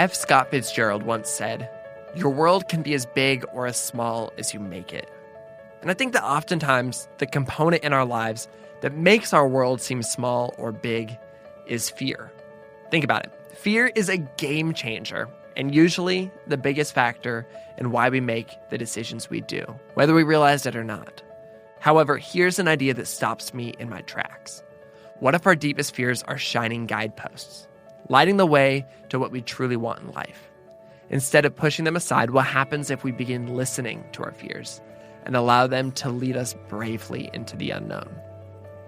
F. Scott Fitzgerald once said, "Your world can be as big or as small as you make it." And I think that oftentimes the component in our lives that makes our world seem small or big is fear. Think about it. Fear is a game changer and usually the biggest factor in why we make the decisions we do, whether we realize it or not. However, here's an idea that stops me in my tracks. What if our deepest fears are shining guideposts, lighting the way to what we truly want in life? Instead of pushing them aside, what happens if we begin listening to our fears and allow them to lead us bravely into the unknown?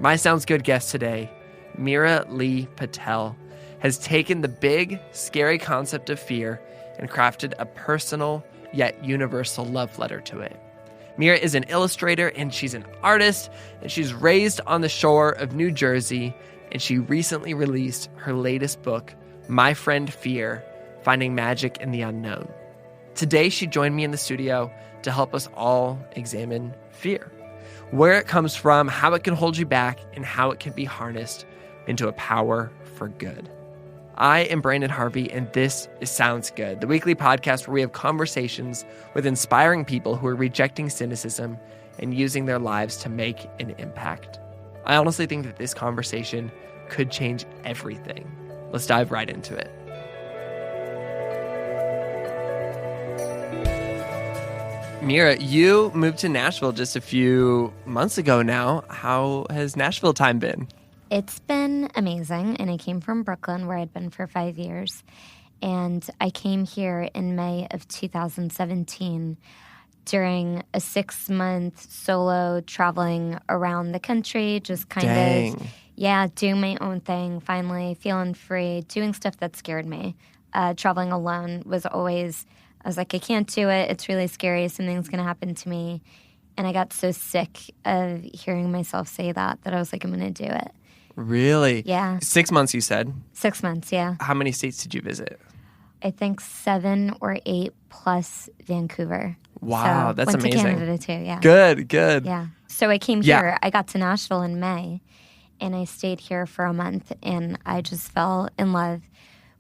My Sounds Good guest today, Meera Lee Patel, has taken the big, scary concept of fear and crafted a personal yet universal love letter to it. Meera is an illustrator and she's an artist, and she's raised on the shore of New Jersey, and she recently released her latest book, My Friend Fear, Finding Magic in the Unknown. Today, she joined me in the studio to help us all examine fear, where it comes from, how it can hold you back, and how it can be harnessed into a power for good. I am Branden Harvey, and this is Sounds Good, the weekly podcast where we have conversations with inspiring people who are rejecting cynicism and using their lives to make an impact. I honestly think that this conversation could change everything. Let's dive right into it. Meera, you moved to Nashville just a few months ago now. How has Nashville time been? It's been amazing, and I came from Brooklyn, where I'd been for 5 years, and I came here in May of 2017 during a 6-month solo traveling around the country, just kind of, doing my own thing, finally feeling free, doing stuff that scared me. Traveling alone was always, I was like, I can't do it, it's really scary, something's going to happen to me, and I got so sick of hearing myself say that I was like, I'm going to do it. Really? Yeah. 6 months, you said? 6 months, yeah. How many states did you visit? I think 7 or 8 plus Vancouver. Wow, so that's went amazing. Went to Canada too, yeah. Good. Yeah. So I came here. I got to Nashville in May, and I stayed here for a month, and I just fell in love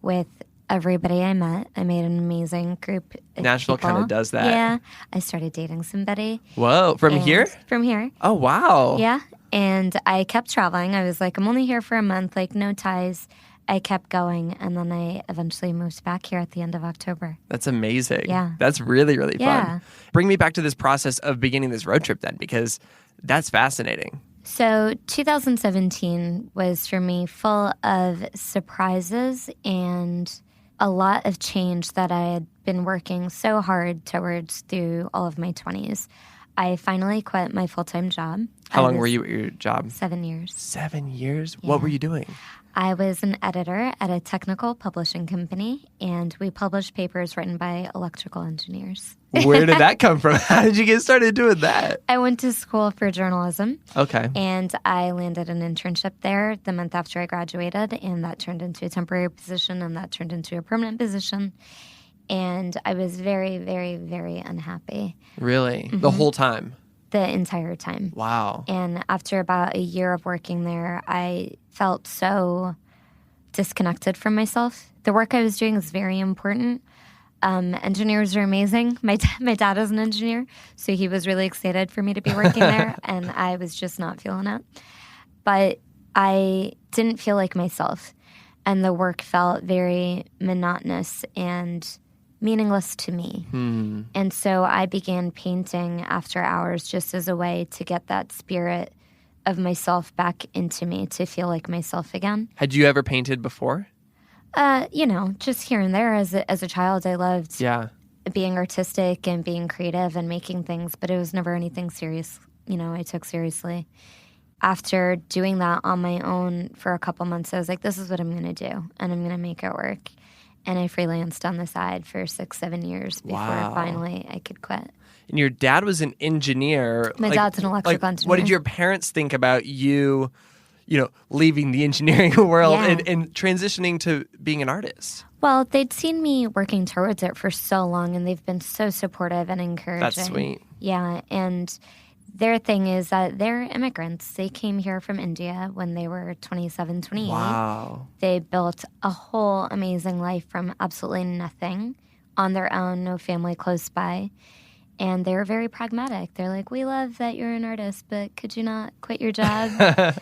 with everybody I met. I made an amazing group of Nashville people. kind of does that. Yeah. I started dating somebody. Whoa, from here? From here. Oh, wow. Yeah. And I kept traveling. I was like, I'm only here for a month, like no ties. I kept going, and then I eventually moved back here at the end of October. That's amazing. Yeah. That's really, really Yeah. fun. Bring me back to this process of beginning this road trip then, because that's fascinating. So 2017 was for me full of surprises and a lot of change that I had been working so hard towards through all of my 20s. I finally quit my full-time job. How long were you at your job? 7 years. 7 years? Yeah. What were you doing? I was an editor at a technical publishing company, and we published papers written by electrical engineers. Where did that come from? How did you get started doing that? I went to school for journalism. Okay. And I landed an internship there the month after I graduated, and that turned into a temporary position, and that turned into a permanent position. And I was very, very, very unhappy. Really? Mm-hmm. The whole time? The entire time. Wow. And after about a year of working there, I felt so disconnected from myself. The work I was doing is very important. Engineers are amazing. My dad is an engineer, so he was really excited for me to be working there, and I was just not feeling it. But I didn't feel like myself, and the work felt very monotonous and meaningless to me. And so I began painting after hours just as a way to get that spirit of myself back into me, to feel like myself again. Had you ever painted before? Just here and there. As a child, I loved being artistic and being creative and making things, but it was never anything serious, I took seriously. After doing that on my own for a couple months, I was like, this is what I'm going to do, and I'm going to make it work. And I freelanced on the side for 6-7 years before finally I could quit. And your dad was an engineer. My dad's an electrical engineer. What did your parents think about you, leaving the engineering world and transitioning to being an artist? Well, they'd seen me working towards it for so long, and they've been so supportive and encouraging. That's sweet. Yeah, and their thing is that they're immigrants. They came here from India when they were 27, 28. Wow. They built a whole amazing life from absolutely nothing on their own, no family close by. And they're very pragmatic. They're like, we love that you're an artist, but could you not quit your job?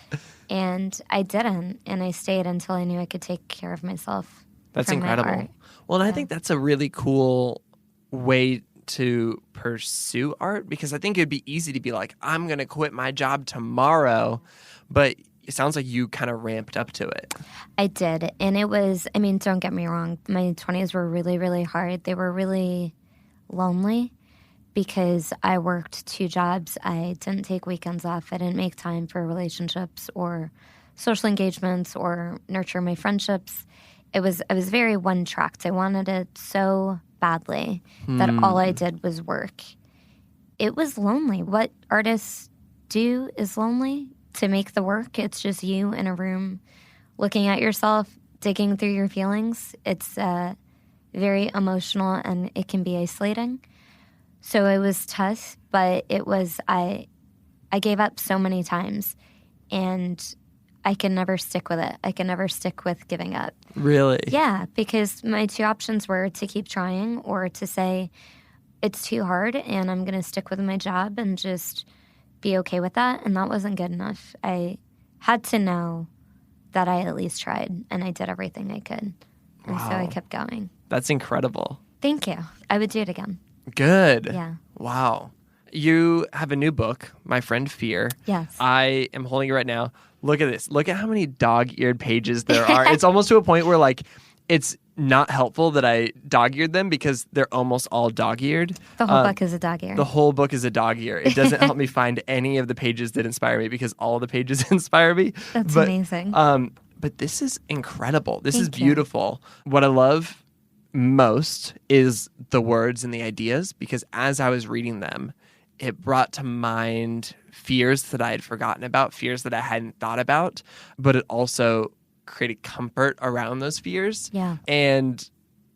And I didn't. And I stayed until I knew I could take care of myself. That's from my incredible. art. Well, and I think that's a really cool way to pursue art, because I think it'd be easy to be like, I'm going to quit my job tomorrow. But it sounds like you kind of ramped up to it. I did. And it was, I mean, don't get me wrong. My 20s were really, really hard. They were really lonely because I worked 2 jobs. I didn't take weekends off. I didn't make time for relationships or social engagements or nurture my friendships. I was very one-tracked. I wanted it so badly that all I did was work. It was lonely. What artists do is lonely. To make the work, it's just you in a room looking at yourself, digging through your feelings. It's very emotional and it can be isolating. So it was tough, but it was, I gave up so many times and I can never stick with it. I can never stick with giving up. Really? Yeah, because my 2 options were to keep trying or to say it's too hard and I'm going to stick with my job and just be okay with that. And that wasn't good enough. I had to know that I at least tried and I did everything I could. And so I kept going. That's incredible. Thank you. I would do it again. Good. Yeah. Wow. You have a new book, My Friend Fear. Yes. I am holding it right now. Look at this. Look at how many dog-eared pages there are. It's almost to a point where, like, it's not helpful that I dog-eared them because they're almost all dog-eared. The whole book is a dog ear. The whole book is a dog ear. It doesn't help me find any of the pages that inspire me because all the pages inspire me. That's amazing. But this is incredible. This is beautiful. What I love most is the words and the ideas, because as I was reading them, it brought to mind fears that I had forgotten about, fears that I hadn't thought about, but it also created comfort around those fears. Yeah. And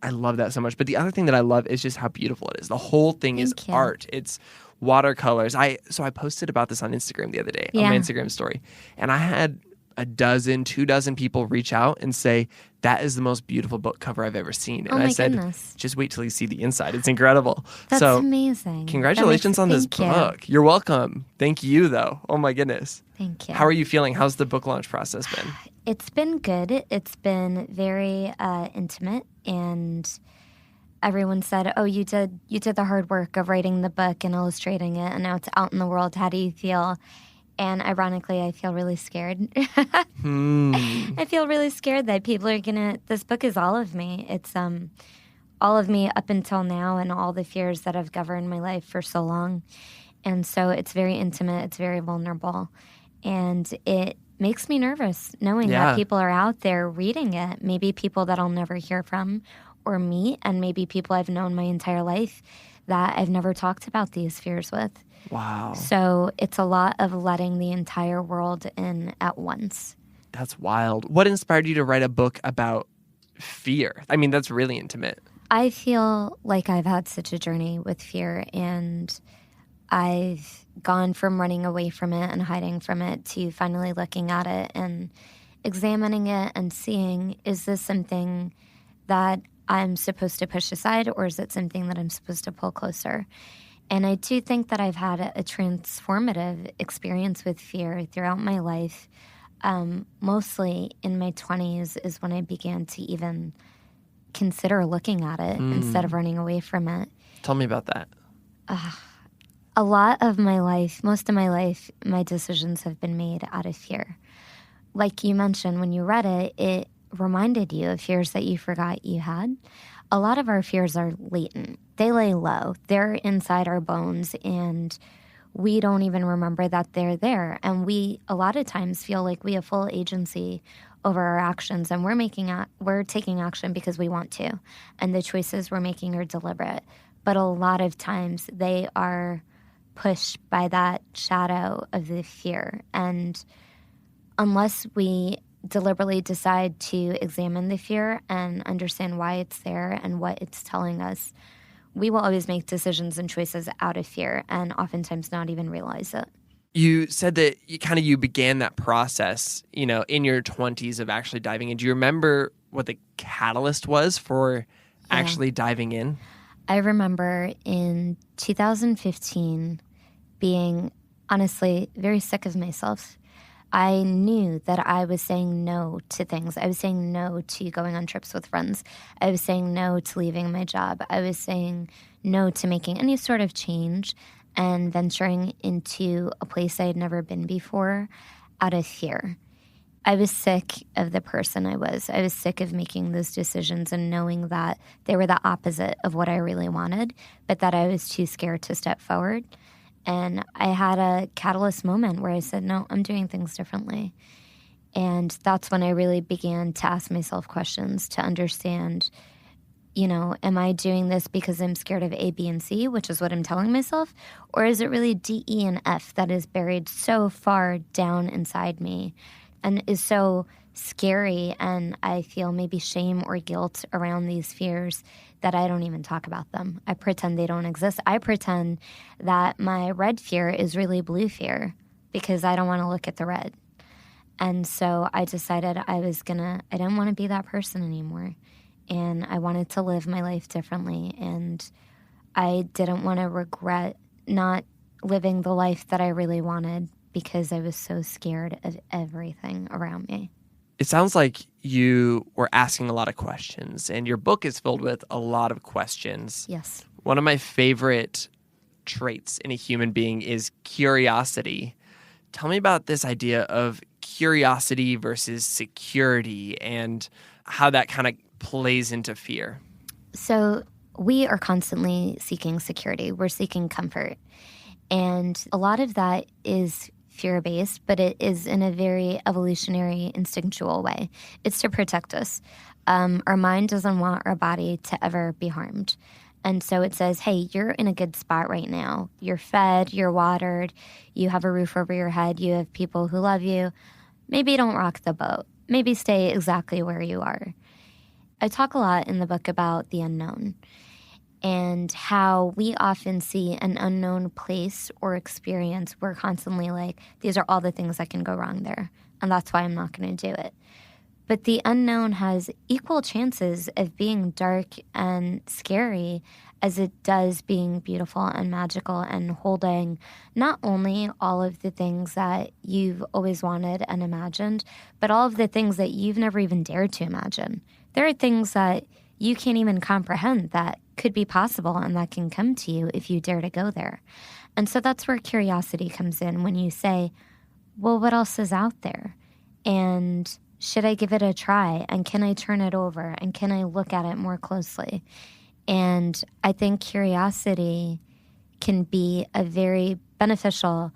I love that so much. But the other thing that I love is just how beautiful it is. The whole thing is art. It's watercolors. So I posted about this on Instagram the other day, on my Instagram story. And I had 2 dozen people reach out and say, that is the most beautiful book cover I've ever seen. And I said, just wait till you see the inside. It's incredible. That's amazing. Congratulations on this book. You're welcome. Thank you, though. Oh, my goodness. Thank you. How are you feeling? How's the book launch process been? It's been good. It's been very intimate, and everyone said, "Oh, you did the hard work of writing the book and illustrating it, and now it's out in the world. How do you feel?" And ironically, I feel really scared. I feel really scared that people are gonna. This book is all of me. It's all of me up until now, and all the fears that have governed my life for so long. And so it's very intimate. It's very vulnerable, and it makes me nervous knowing that people are out there reading it. Maybe people that I'll never hear from or meet, and maybe people I've known my entire life that I've never talked about these fears with. Wow. So it's a lot of letting the entire world in at once. That's wild. What inspired you to write a book about fear? I mean, that's really intimate. I feel like I've had such a journey with fear, and I've gone from running away from it and hiding from it to finally looking at it and examining it and seeing, is this something that I'm supposed to push aside, or is it something that I'm supposed to pull closer? And I do think that I've had a transformative experience with fear throughout my life. Mostly in my 20s is when I began to even consider looking at it instead of running away from it. Tell me about that. A lot of my life, most of my life, my decisions have been made out of fear. Like you mentioned, when you read it, it reminded you of fears that you forgot you had. A lot of our fears are latent. They lay low. They're inside our bones, and we don't even remember that they're there. And we, a lot of times, feel like we have full agency over our actions, and we're taking action because we want to, and the choices we're making are deliberate. But a lot of times, they are pushed by that shadow of the fear. And unless we deliberately decide to examine the fear and understand why it's there and what it's telling us, we will always make decisions and choices out of fear and oftentimes not even realize it. You said that you began that process, in your 20s of actually diving in. Do you remember what the catalyst was for actually diving in? I remember in 2015 being honestly very sick of myself. I knew that I was saying no to things. I was saying no to going on trips with friends. I was saying no to leaving my job. I was saying no to making any sort of change and venturing into a place I had never been before out of fear. I was sick of the person I was. I was sick of making those decisions and knowing that they were the opposite of what I really wanted, but that I was too scared to step forward. And I had a catalyst moment where I said, no, I'm doing things differently. And that's when I really began to ask myself questions to understand, am I doing this because I'm scared of A, B, and C, which is what I'm telling myself? Or is it really D, E, and F that is buried so far down inside me and is so scary, and I feel maybe shame or guilt around these fears that I don't even talk about them. I pretend they don't exist. I pretend that my red fear is really blue fear because I don't want to look at the red. And so I decided I didn't want to be that person anymore. And I wanted to live my life differently. And I didn't want to regret not living the life that I really wanted because I was so scared of everything around me. It sounds like you were asking a lot of questions, and your book is filled with a lot of questions. Yes. One of my favorite traits in a human being is curiosity. Tell me about this idea of curiosity versus security and how that kind of plays into fear. So we are constantly seeking security. We're seeking comfort. And a lot of that is fear-based, but it is in a very evolutionary, instinctual way. It's to protect us. Our mind doesn't want our body to ever be harmed. And so it says, hey, you're in a good spot right now. You're fed, you're watered, you have a roof over your head, you have people who love you. Maybe don't rock the boat. Maybe stay exactly where you are. I talk a lot in the book about the unknown and how we often see an unknown place or experience. We're constantly like, these are all the things that can go wrong there, and that's why I'm not going to do it. But the unknown has equal chances of being dark and scary as it does being beautiful and magical and holding not only all of the things that you've always wanted and imagined, but all of the things that you've never even dared to imagine. There are things that you can't even comprehend that could be possible and that can come to you if you dare to go there. And so that's where curiosity comes in when you say, well, what else is out there? And should I give it a try? And can I turn it over? And can I look at it more closely? And I think curiosity can be a very beneficial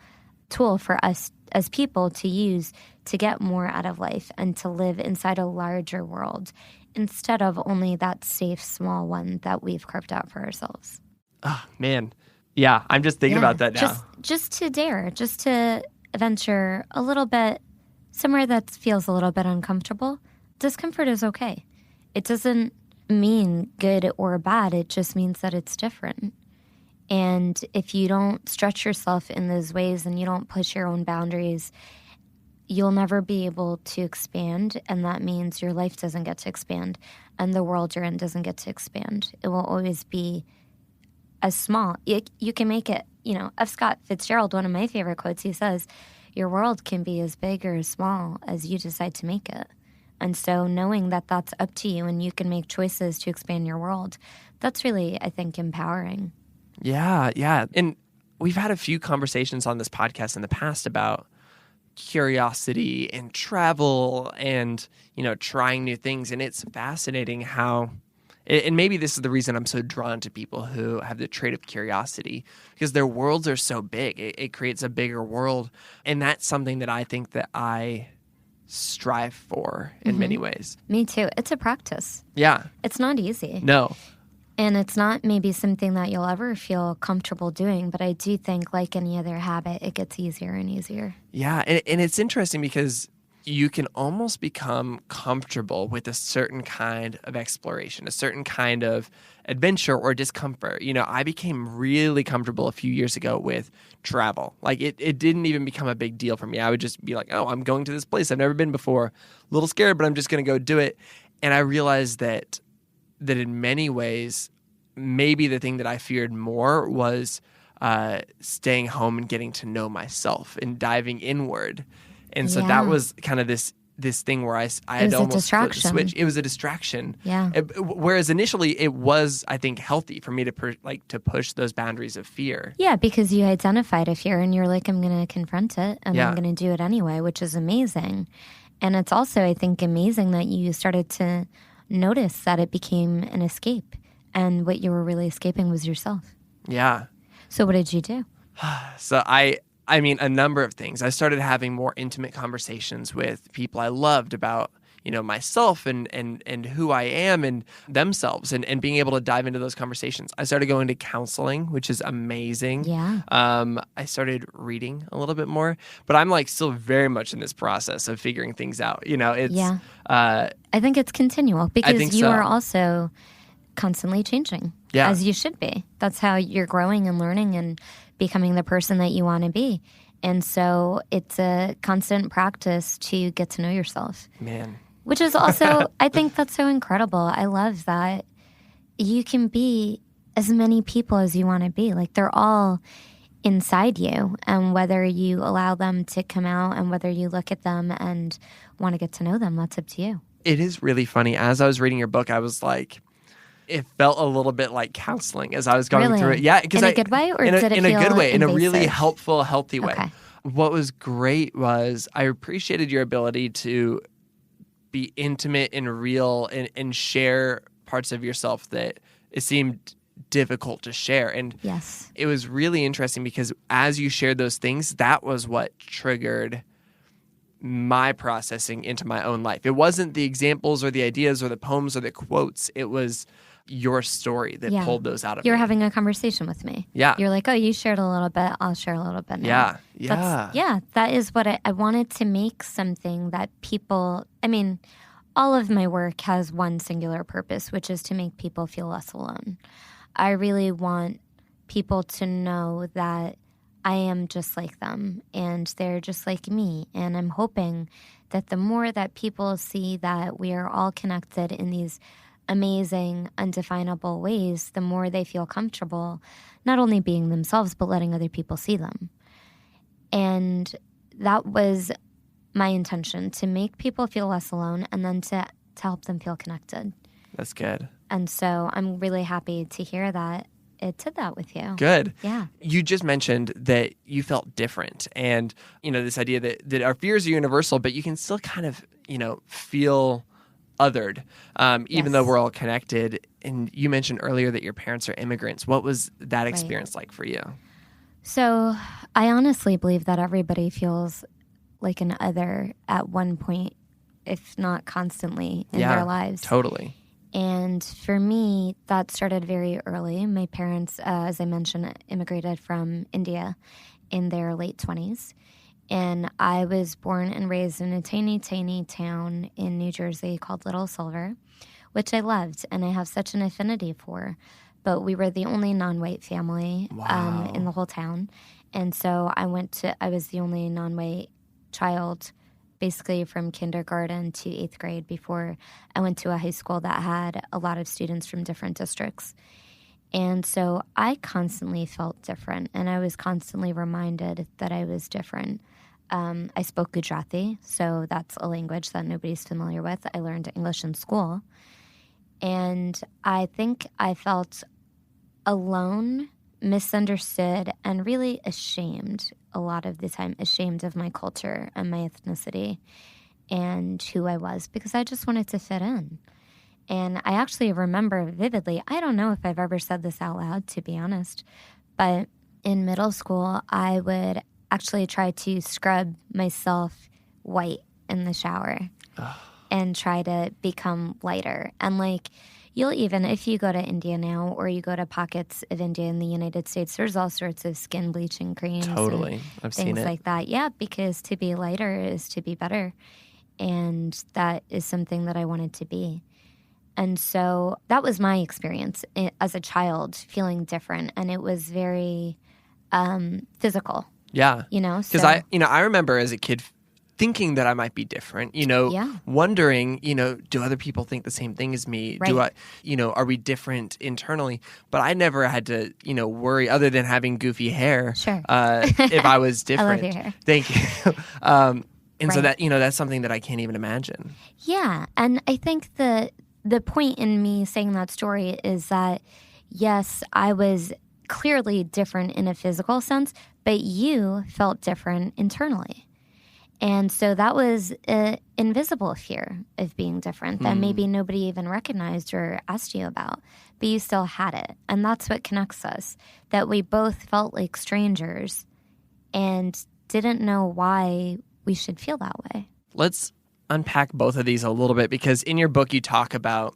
tool for us as people to use to get more out of life and to live inside a larger world instead of only that safe, small one that we've carved out for ourselves. Oh, man. Yeah, I'm just thinking about that now. Just to dare, just to venture a little bit somewhere that feels a little bit uncomfortable. Discomfort is okay. It doesn't mean good or bad. It just means that it's different. And if you don't stretch yourself in those ways and you don't push your own boundaries, you'll never be able to expand. And that means your life doesn't get to expand and the world you're in doesn't get to expand. It will always be as small. You can make it, F. Scott Fitzgerald, one of my favorite quotes, he says, your world can be as big or as small as you decide to make it. And so knowing that that's up to you and you can make choices to expand your world, that's really, I think, empowering. Yeah. And we've had a few conversations on this podcast in the past about curiosity and travel and, trying new things. And it's fascinating how, and maybe this is the reason I'm so drawn to people who have the trait of curiosity, because their worlds are so big. It creates a bigger world. And that's something that I think that I strive for in many ways. Me too. It's a practice. Yeah. It's not easy. No. And it's not maybe something that you'll ever feel comfortable doing, but I do think like any other habit, it gets easier and easier. Yeah. And it's interesting because, you can almost become comfortable with a certain kind of exploration, a certain kind of adventure or discomfort. I became really comfortable a few years ago with travel. Like it didn't even become a big deal for me. I would just be like, oh, I'm going to this place I've never been before. A little scared, but I'm just going to go do it. And I realized that in many ways, maybe the thing that I feared more was staying home and getting to know myself and diving inward. And so that was kind of this thing where I had almost flipped the switch. It was a distraction. Yeah. Whereas initially it was, I think, healthy for me to to push those boundaries of fear. Yeah, because you identified a fear and you're like, I'm going to confront it and I'm going to do it anyway, which is amazing. And it's also, I think, amazing that you started to notice that it became an escape and what you were really escaping was yourself. Yeah. So what did you do? So I mean, a number of things. I started having more intimate conversations with people I loved about, myself and who I am and themselves and being able to dive into those conversations. I started going to counseling, which is amazing. Yeah. I started reading a little bit more, but I'm still very much in this process of figuring things out. It's I think it's continual because you are also constantly changing, as you should be. That's how you're growing and learning and becoming the person that you want to be. And so it's a constant practice to get to know yourself. Man. Which is also, I think that's so incredible. I love that you can be as many people as you want to be. Like they're all inside you. And whether you allow them to come out and whether you look at them and want to get to know them, that's up to you. It is really funny. As I was reading your book, I was like, it felt a little bit like counseling as I was going through it. Yeah, in a good way, or did it feel in a good way, invasive? in a really helpful, healthy way. Okay. What was great was I appreciated your ability to be intimate and real and share parts of yourself that it seemed difficult to share. And yes, it was really interesting because as you shared those things, that was what triggered my processing into my own life. It wasn't the examples or the ideas or the poems or the quotes. It was your story that pulled those out of me. You're having a conversation with me. Yeah. You're like, oh, you shared a little bit. I'll share a little bit now. Yeah. That is what I wanted to make something that people, all of my work has one singular purpose, which is to make people feel less alone. I really want people to know that I am just like them and they're just like me. And I'm hoping that the more that people see that we are all connected in these amazing, undefinable ways, the more they feel comfortable not only being themselves, but letting other people see them. And that was my intention, to make people feel less alone and then to help them feel connected. That's good. And so I'm really happy to hear that it did that with you. Good. Yeah. You just mentioned that you felt different and, this idea that our fears are universal, but you can still kind of, feel othered, even though we're all connected. And you mentioned earlier that your parents are immigrants. What was that experience like for you? So I honestly believe that everybody feels like an other at one point, if not constantly in their lives. Totally. And for me, that started very early. My parents, as I mentioned, immigrated from India in their late 20s. And I was born and raised in a tiny, tiny town in New Jersey called Little Silver, which I loved and I have such an affinity for. But we were the only non-white family in the whole town. And so I was the only non-white child basically from kindergarten to 8th grade before I went to a high school that had a lot of students from different districts. And so I constantly felt different, and I was constantly reminded that I was different. I spoke Gujarati, so that's a language that nobody's familiar with. I learned English in school. And I think I felt alone, misunderstood, and really ashamed a lot of the time, ashamed of my culture and my ethnicity and who I was, because I just wanted to fit in. And I actually remember vividly, I don't know if I've ever said this out loud, to be honest, but in middle school, I would actually try to scrub myself white in the shower and try to become lighter. And you'll even, if you go to India now or you go to pockets of India in the United States, there's all sorts of skin bleaching creams. Totally. I've seen it. Things like that. Yeah, because to be lighter is to be better. and that is something that I wanted to be. And so that was my experience as a child, feeling different, and it was very physical. Yeah. So, I remember as a kid thinking that I might be different, wondering, do other people think the same thing as me? Right. Are we different internally? But I never had to, worry other than having goofy hair. Sure. If I was different. I love your hair. Thank you. And so Right. that's something that I can't even imagine. Yeah. And I think the point in me saying that story is that, yes, I was clearly different in a physical sense, but you felt different internally. And so that was an invisible fear of being different that maybe nobody even recognized or asked you about, but you still had it. And that's what connects us, that we both felt like strangers and didn't know why we should feel that way. Let's unpack both of these a little bit, because in your book you talk about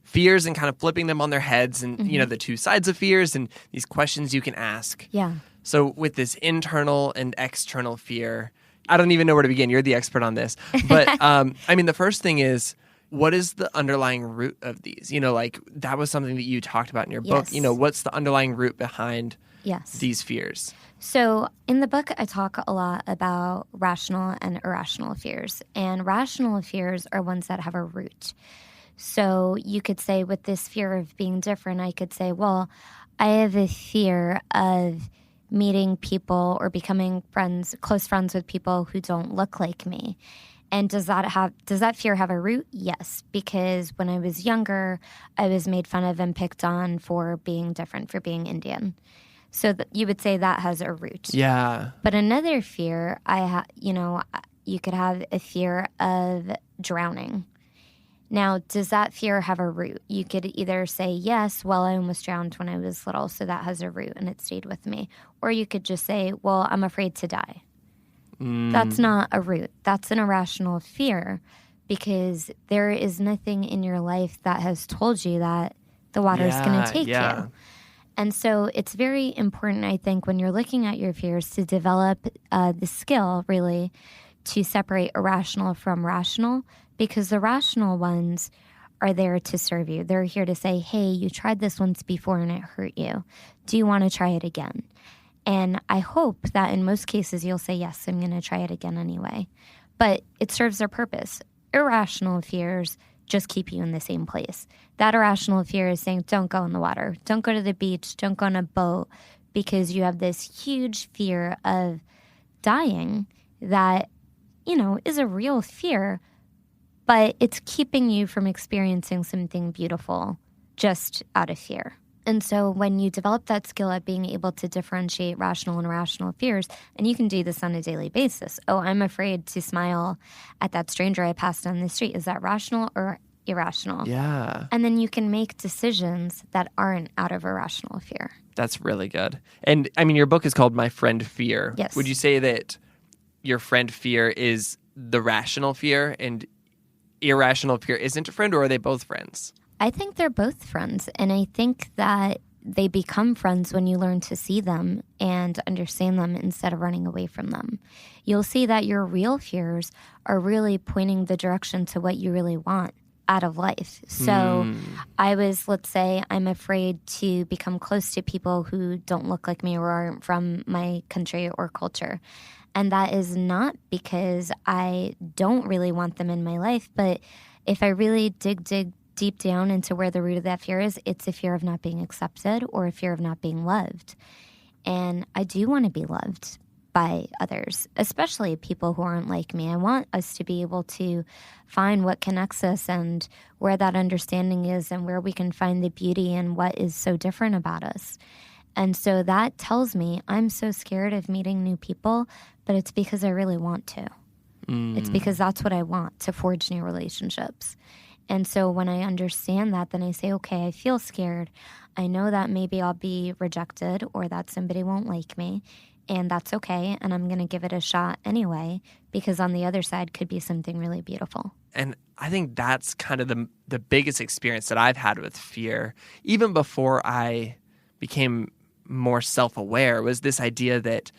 fears and kind of flipping them on their heads and, the two sides of fears and these questions you can ask. Yeah. So with this internal and external fear, I don't even know where to begin. You're the expert on this. But the first thing is, what is the underlying root of these? That was something that you talked about in your book. Yes. What's the underlying root behind these fears? So in the book, I talk a lot about rational and irrational fears. And rational fears are ones that have a root. So you could say with this fear of being different, I could say, well, I have a fear of meeting people or becoming close friends with people who don't look like me. And does that fear have a root? Yes, because when I was younger, I was made fun of and picked on for being different, for being Indian. So you would say that has a root. Yeah. But another fear, you could have a fear of drowning. Now, does that fear have a root? You could either say, yes, well, I almost drowned when I was little, so that has a root and it stayed with me. Or you could just say, well, I'm afraid to die. That's not a root. That's an irrational fear, because there is nothing in your life that has told you that the water is going to take you. And so it's very important, I think, when you're looking at your fears to develop the skill, really, to separate irrational from rational, because the rational ones are there to serve you. They're here to say, hey, you tried this once before and it hurt you. Do you want to try it again? And I hope that in most cases you'll say, yes, I'm going to try it again anyway. But it serves their purpose. Irrational fears just keep you in the same place. That irrational fear is saying, don't go in the water. Don't go to the beach. Don't go on a boat, because you have this huge fear of dying that, is a real fear, but it's keeping you from experiencing something beautiful just out of fear. And so when you develop that skill at being able to differentiate rational and irrational fears, and you can do this on a daily basis. Oh, I'm afraid to smile at that stranger I passed on the street. Is that rational or irrational? Yeah. And then you can make decisions that aren't out of irrational fear. That's really good. And your book is called My Friend Fear. Yes. Would you say that your friend fear is the rational fear and irrational fear isn't a friend, or are they both friends? I think they're both friends, and I think that they become friends when you learn to see them and understand them instead of running away from them. You'll see that your real fears are really pointing the direction to what you really want out of life. So let's say I'm afraid to become close to people who don't look like me or aren't from my country or culture. And that is not because I don't really want them in my life, but if I really dig deep down into where the root of that fear is, it's a fear of not being accepted or a fear of not being loved. And I do want to be loved by others, especially people who aren't like me. I want us to be able to find what connects us and where that understanding is and where we can find the beauty in what is so different about us. And so that tells me I'm so scared of meeting new people, but it's because I really want to. It's because that's what I want, to forge new relationships. And so when I understand that, then I say, okay, I feel scared. I know that maybe I'll be rejected or that somebody won't like me, and that's okay. And I'm going to give it a shot anyway, because on the other side could be something really beautiful. And I think that's kind of the biggest experience that I've had with fear, even before I became more self-aware, was this idea that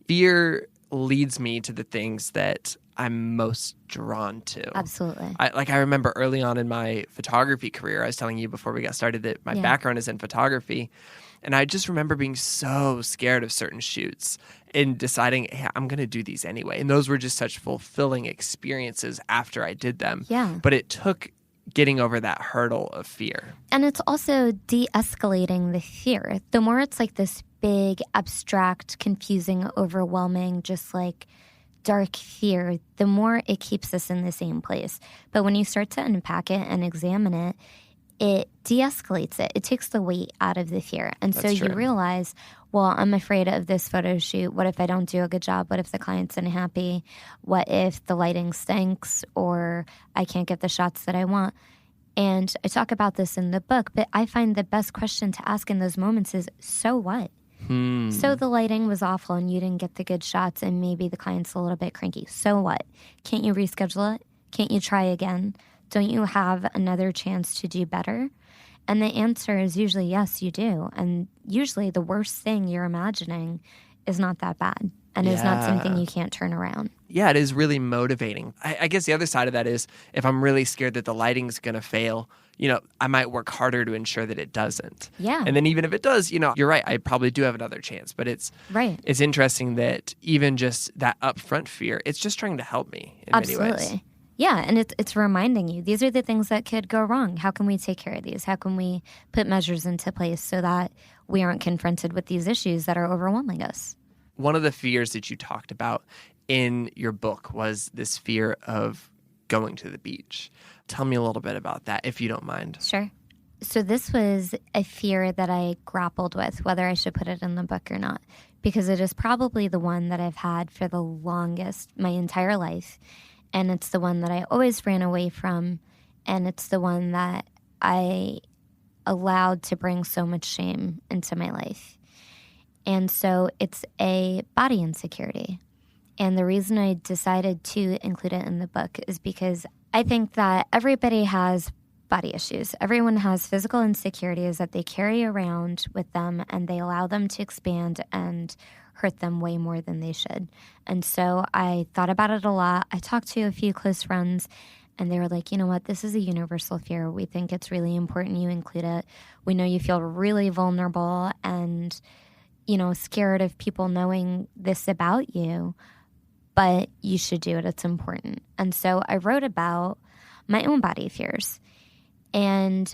fear leads me to the things that I'm most drawn to. Absolutely. I remember early on in my photography career, I was telling you before we got started that my background is in photography. And I just remember being so scared of certain shoots and deciding, hey, I'm going to do these anyway. And those were just such fulfilling experiences after I did them. Yeah. But it took getting over that hurdle of fear. And it's also de-escalating the fear. The more it's like this big, abstract, confusing, overwhelming, just like dark fear, the more it keeps us in the same place. But when you start to unpack it and examine it, it de-escalates it. It takes the weight out of the fear. And so you realize, well, I'm afraid of this photo shoot. What if I don't do a good job? What if the client's unhappy? What if the lighting stinks or I can't get the shots that I want? And I talk about this in the book, but I find the best question to ask in those moments is, so what? So the lighting was awful and you didn't get the good shots and maybe the client's a little bit cranky. So what? Can't you reschedule it? Can't you try again? Don't you have another chance to do better? And the answer is usually yes, you do. And usually the worst thing you're imagining is not that bad and is not something you can't turn around. Yeah, it is really motivating. I guess the other side of that is if I'm really scared that the lighting's going to fail, I might work harder to ensure that it doesn't. Yeah. And then even if it does, you're right, I probably do have another chance. But it's interesting that even just that upfront fear, it's just trying to help me in many ways. Yeah, and it's reminding you, these are the things that could go wrong. How can we take care of these? How can we put measures into place so that we aren't confronted with these issues that are overwhelming us? One of the fears that you talked about in your book was this fear of going to the beach. Tell me a little bit about that, if you don't mind. Sure. So this was a fear that I grappled with, whether I should put it in the book or not, because it is probably the one that I've had for the longest, my entire life. And it's the one that I always ran away from. And it's the one that I allowed to bring so much shame into my life. And so it's a body insecurity. And the reason I decided to include it in the book is because I think that everybody has body issues. Everyone has physical insecurities that they carry around with them and they allow them to expand and hurt them way more than they should. And so I thought about it a lot. I talked to a few close friends and they were like, you know what, this is a universal fear. We think it's really important you include it. We know you feel really vulnerable and, scared of people knowing this about you, but you should do it. It's important. And so I wrote about my own body fears. And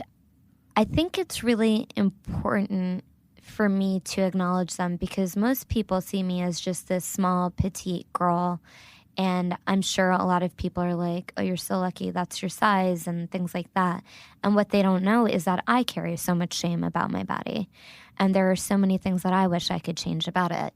I think it's really important for me to acknowledge them because most people see me as just this small, petite girl. And I'm sure a lot of people are like, oh, you're so lucky, that's your size and things like that. And what they don't know is that I carry so much shame about my body. And there are so many things that I wish I could change about it.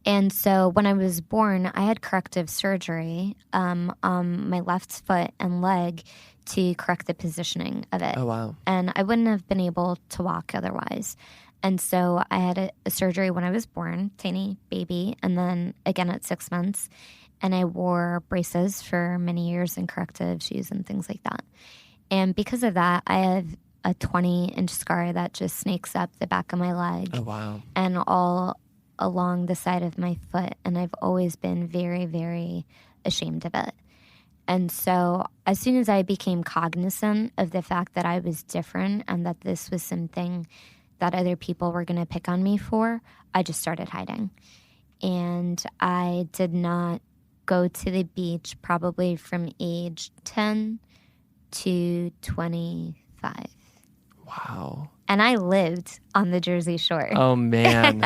And so when I was born, I had corrective surgery on my left foot and leg to correct the positioning of it. Oh, wow. And I wouldn't have been able to walk otherwise. And so I had a surgery when I was born, tiny baby, and then again at 6 months. And I wore braces for many years and corrective shoes and things like that. And because of that, I have a 20-inch scar that just snakes up the back of my leg. Oh, wow. And all along the side of my foot. And I've always been very, very ashamed of it. And so as soon as I became cognizant of the fact that I was different and that this was something that other people were going to pick on me for, I just started hiding. And I did not go to the beach probably from age 10 to 25. Wow. And I lived on the Jersey Shore. Oh, man.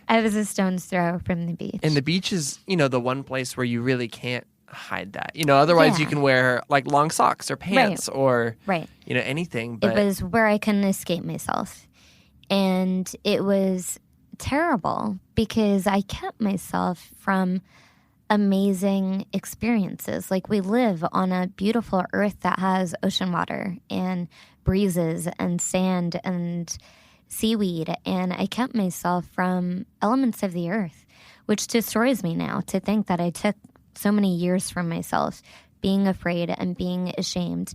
I was a stone's throw from the beach. And the beach is, the one place where you really can't hide that. Otherwise you can wear like long socks or pants or, anything. But it was where I couldn't escape myself. And it was terrible because I kept myself from amazing experiences. Like we live on a beautiful earth that has ocean water and breezes and sand and seaweed. And I kept myself from elements of the earth, which destroys me now to think that I took so many years from myself being afraid and being ashamed.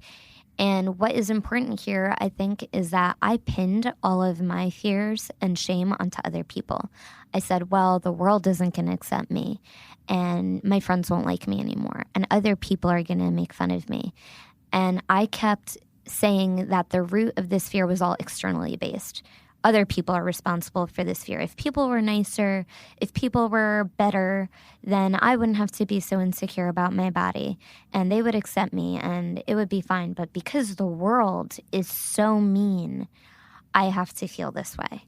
And what is important here, I think, is that I pinned all of my fears and shame onto other people. I said, well, the world isn't going to accept me, and my friends won't like me anymore, and other people are going to make fun of me. And I kept saying that the root of this fear was all externally based. Other people are responsible for this fear. If people were nicer, if people were better, then I wouldn't have to be so insecure about my body, and they would accept me and it would be fine. But because the world is so mean, I have to feel this way.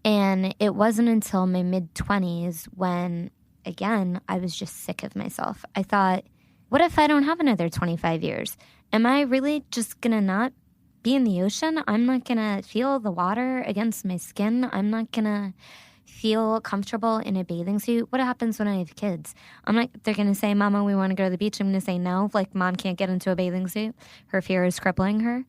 And it wasn't until my mid-20s when, again, I was just sick of myself. I thought, what if I don't have another 25 years? Am I really just going to not be in the ocean? I'm not going to feel the water against my skin. I'm not going to feel comfortable in a bathing suit. What happens when I have kids? They're going to say, Mama, we want to go to the beach. I'm going to say no. Like, Mom can't get into a bathing suit. Her fear is crippling her.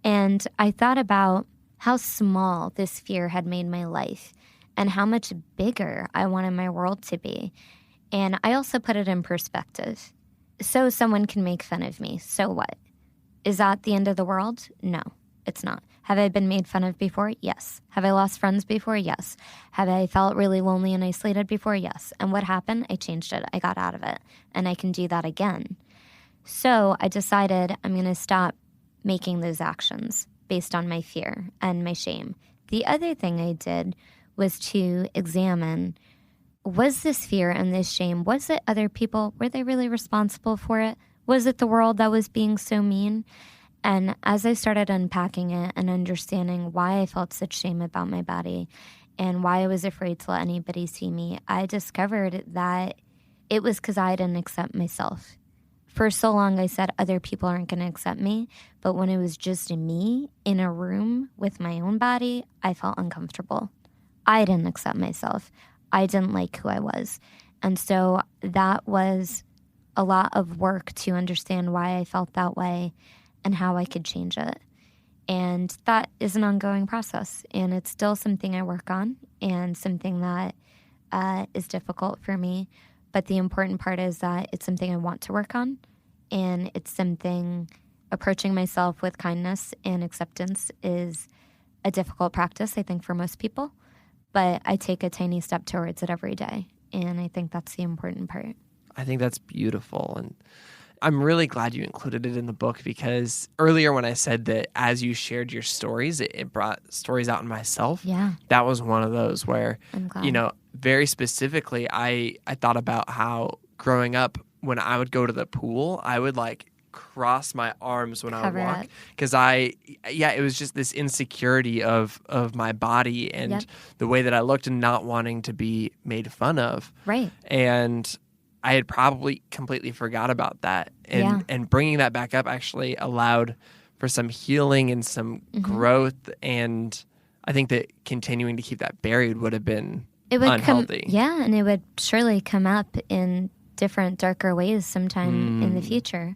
And I thought about how small this fear had made my life and how much bigger I wanted my world to be. And I also put it in perspective. So someone can make fun of me. So what? Is that the end of the world? No, it's not. Have I been made fun of before? Yes. Have I lost friends before? Yes. Have I felt really lonely and isolated before? Yes. And what happened? I changed it. I got out of it. And I can do that again. So I decided I'm going to stop making those actions based on my fear and my shame. The other thing I did was to examine, was this fear and this shame, was it other people? Were they really responsible for it? Was it the world that was being so mean? And as I started unpacking it and understanding why I felt such shame about my body and why I was afraid to let anybody see me, I discovered that it was because I didn't accept myself. For so long, I said other people aren't going to accept me. But when it was just me in a room with my own body, I felt uncomfortable. I didn't accept myself. I didn't like who I was. And so that was a lot of work to understand why I felt that way and how I could change it. And that is an ongoing process. And it's still something I work on and something that is difficult for me. But the important part is that it's something I want to work on. And it's something, approaching myself with kindness and acceptance is a difficult practice, I think, for most people. But I take a tiny step towards it every day. And I think that's the important part. I think that's beautiful. And I'm really glad you included it in the book, because earlier when I said that as you shared your stories, it brought stories out in myself. Yeah. That was one of those where, I'm glad. very specifically, I thought about how growing up, when I would go to the pool, I would cross my arms when I would walk, because it was just this insecurity of my body and the way that I looked and not wanting to be made fun of. Right. And I had probably completely forgot about that. And bringing that back up actually allowed for some healing and some growth. And I think that continuing to keep that buried would have been unhealthy. And it would surely come up in different, darker ways sometime in the future.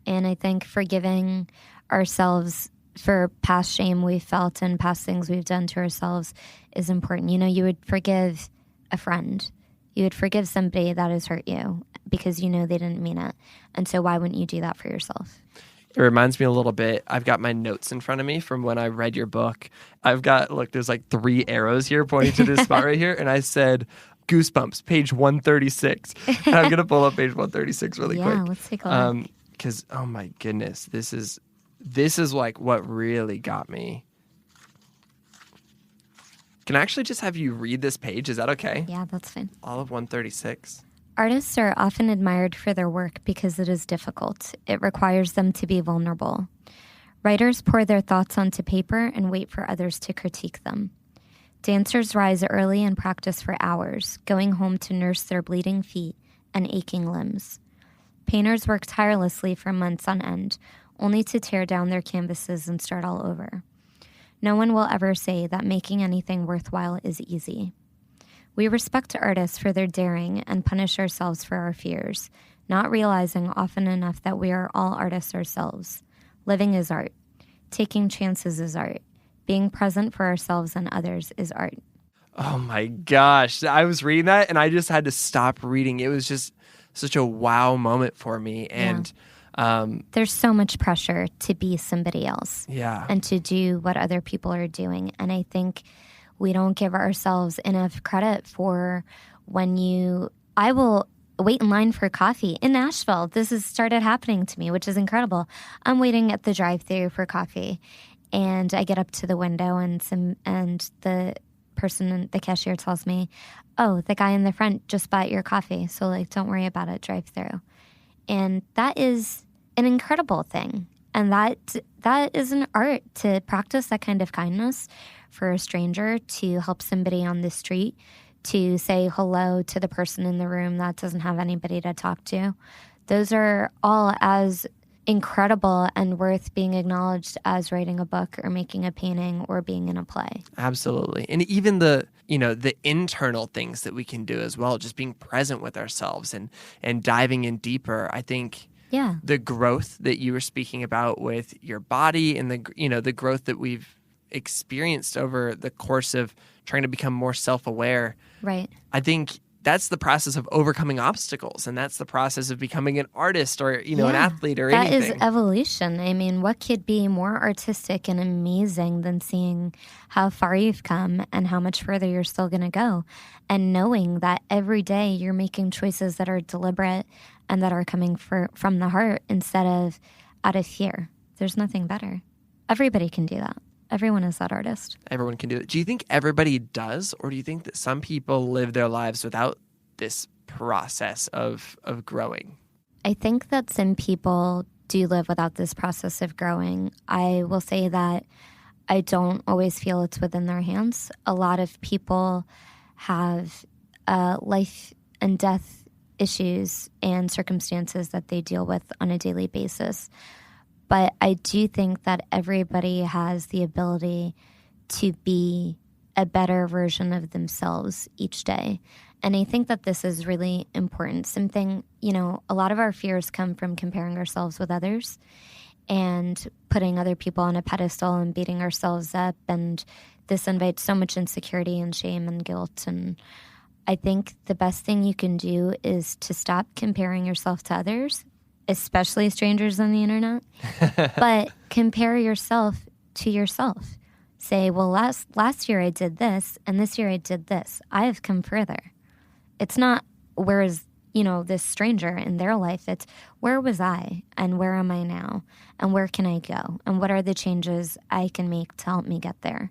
And I think forgiving ourselves for past shame we've felt and past things we've done to ourselves is important. You would forgive a friend. You would forgive somebody that has hurt you because they didn't mean it. And so why wouldn't you do that for yourself? It reminds me a little bit. I've got my notes in front of me from when I read your book. There's 3 arrows here pointing to this spot right here. And I said, Goosebumps, page 136. And I'm going to pull up page 136 really quick. Yeah, let's take a look. Because, oh my goodness, this is what really got me. Can I actually just have you read this page? Is that okay? Yeah, that's fine. All of 136. Artists are often admired for their work because it is difficult. It requires them to be vulnerable. Writers pour their thoughts onto paper and wait for others to critique them. Dancers rise early and practice for hours, going home to nurse their bleeding feet and aching limbs. Painters work tirelessly for months on end, only to tear down their canvases and start all over. No one will ever say that making anything worthwhile is easy. We respect artists for their daring and punish ourselves for our fears, not realizing often enough that we are all artists ourselves. Living is art. Taking chances is art. Being present for ourselves and others is art. Oh my gosh. I was reading that and I just had to stop reading. It was just such a wow moment for me. And There's so much pressure to be somebody else Yeah. and to do what other people are doing. And I think we don't give ourselves enough credit for I will wait in line for coffee in Nashville. This has started happening to me, which is incredible. I'm waiting at the drive-thru for coffee, and I get up to the window, and the person, the cashier, tells me, "Oh, the guy in the front just bought your coffee, so like don't worry about it, drive through." And that is an incredible thing. And that is an art, to practice that kind of kindness for a stranger, to help somebody on the street, to say hello to the person in the room that doesn't have anybody to talk to. Those are all as incredible and worth being acknowledged as writing a book or making a painting or being in a play. Absolutely. And even the internal things that we can do as well, just being present with ourselves and diving in deeper. I think the growth that you were speaking about with your body and the growth that we've experienced over the course of trying to become more self-aware. Right. I think that's the process of overcoming obstacles, and that's the process of becoming an artist or, an athlete or anything. That is evolution. I mean, what could be more artistic and amazing than seeing how far you've come and how much further you're still going to go, and knowing that every day you're making choices that are deliberate and that are coming from the heart instead of out of fear. There's nothing better. Everybody can do that. Everyone is that artist. Everyone can do it. Do you think everybody does, or do you think that some people live their lives without this process of growing? I think that some people do live without this process of growing. I will say that I don't always feel it's within their hands. A lot of people have life and death issues and circumstances that they deal with on a daily basis. But I do think that everybody has the ability to be a better version of themselves each day. And I think that this is really important. Something, a lot of our fears come from comparing ourselves with others and putting other people on a pedestal and beating ourselves up. And this invites so much insecurity and shame and guilt. And I think the best thing you can do is to stop comparing yourself to others, especially strangers on the internet, but compare yourself to yourself. Say, well, last year I did this, and this year I did this. I have come further. It's not where is, this stranger in their life. It's where was I, and where am I now, and where can I go, and what are the changes I can make to help me get there.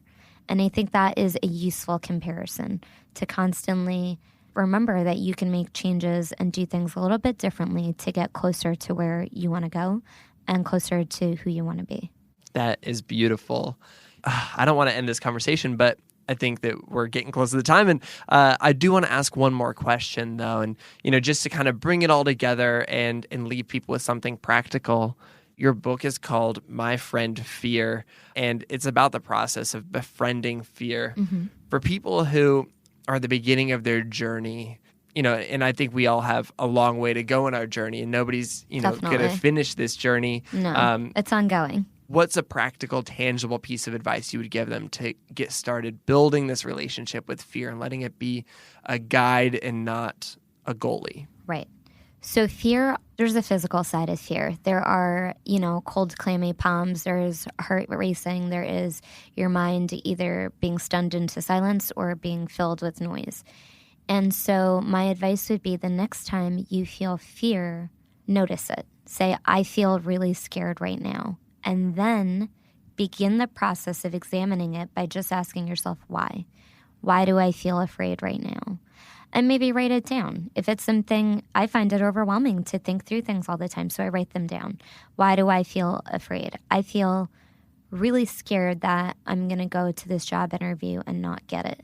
And I think that is a useful comparison, to constantly remember that you can make changes and do things a little bit differently to get closer to where you want to go and closer to who you want to be. That is beautiful. I don't want to end this conversation, but I think that we're getting close to the time. And I do want to ask one more question, though. And, just to kind of bring it all together and leave people with something practical. Your book is called My Friend Fear, and it's about the process of befriending fear. Mm-hmm. For people who are at the beginning of their journey, and I think we all have a long way to go in our journey, and nobody's, going to finish this journey. No, it's ongoing. What's a practical, tangible piece of advice you would give them to get started building this relationship with fear and letting it be a guide and not a goalie? Right. So fear, there's a physical side of fear. There are, cold, clammy palms. There's heart racing. There is your mind either being stunned into silence or being filled with noise. And so my advice would be the next time you feel fear, notice it. Say, I feel really scared right now. And then begin the process of examining it by just asking yourself, why? Why do I feel afraid right now? And maybe write it down. If it's something, I find it overwhelming to think through things all the time, so I write them down. Why do I feel afraid? I feel really scared that I'm going to go to this job interview and not get it.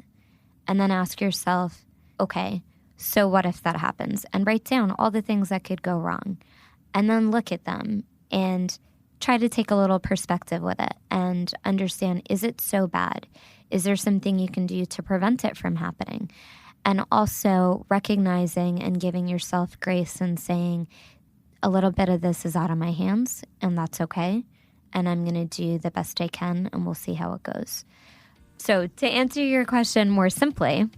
And then ask yourself, okay, so what if that happens? And write down all the things that could go wrong. And then look at them and try to take a little perspective with it and understand, is it so bad? Is there something you can do to prevent it from happening? And also recognizing and giving yourself grace and saying, a little bit of this is out of my hands, and that's okay. And I'm going to do the best I can, and we'll see how it goes. So to answer your question more simply,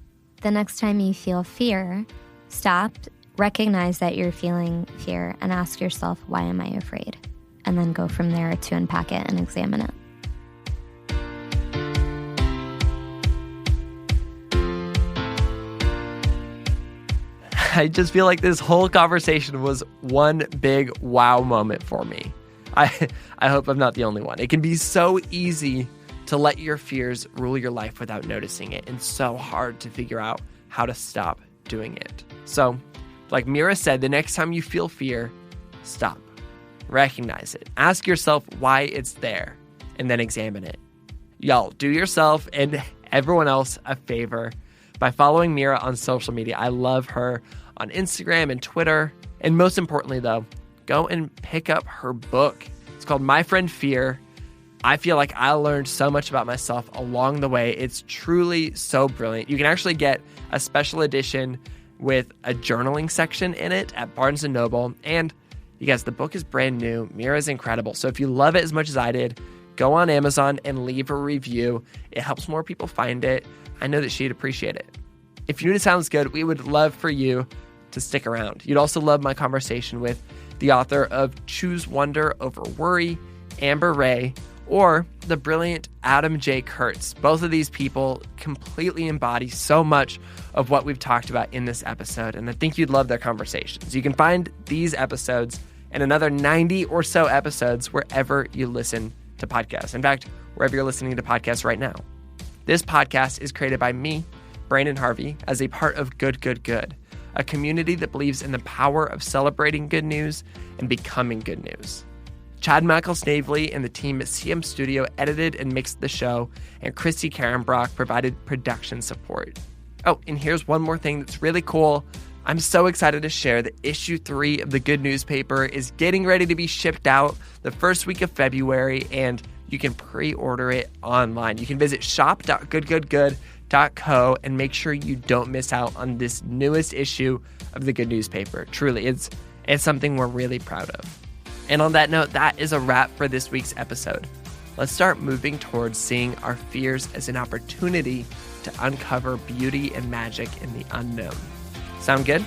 the next time you feel fear, stop, recognize that you're feeling fear and ask yourself, why am I afraid? And then go from there to unpack it and examine it. I just feel like this whole conversation was one big wow moment for me. I hope I'm not the only one. It can be so easy to let your fears rule your life without noticing it, and so hard to figure out how to stop doing it. So, like Meera said, the next time you feel fear, stop. Recognize it. Ask yourself why it's there, and then examine it. Y'all, do yourself and everyone else a favor by following Meera on social media. I love her on Instagram and Twitter. And most importantly, though, go and pick up her book. It's called My Friend Fear. I feel like I learned so much about myself along the way. It's truly so brilliant. You can actually get a special edition with a journaling section in it at Barnes & Noble. And you guys, the book is brand new. Meera is incredible. So if you love it as much as I did, go on Amazon and leave a review. It helps more people find it. I know that she'd appreciate it. If you knew it sounds good, we would love for you to stick around. You'd also love my conversation with the author of Choose Wonder Over Worry, Amber Ray, or the brilliant Adam J. Kurtz. Both of these people completely embody so much of what we've talked about in this episode, and I think you'd love their conversations. You can find these episodes and another 90 or so episodes wherever you listen to podcasts. In fact, wherever you're listening to podcasts right now. This podcast is created by me, Branden Harvey, as a part of Good, a community that believes in the power of celebrating good news and becoming good news. Chad Michael Snavely and the team at CM Studio edited and mixed the show, and Christy Karenbrock provided production support. Oh, and here's one more thing that's really cool. I'm so excited to share that issue 3 of the Good Newspaper is getting ready to be shipped out the first week of February, and you can pre-order it online. You can visit shop.goodgoodgood.co and make sure you don't miss out on this newest issue of the Good Newspaper. Truly, it's something we're really proud of. And on that note, that is a wrap for this week's episode. Let's start moving towards seeing our fears as an opportunity to uncover beauty and magic in the unknown. Sound good?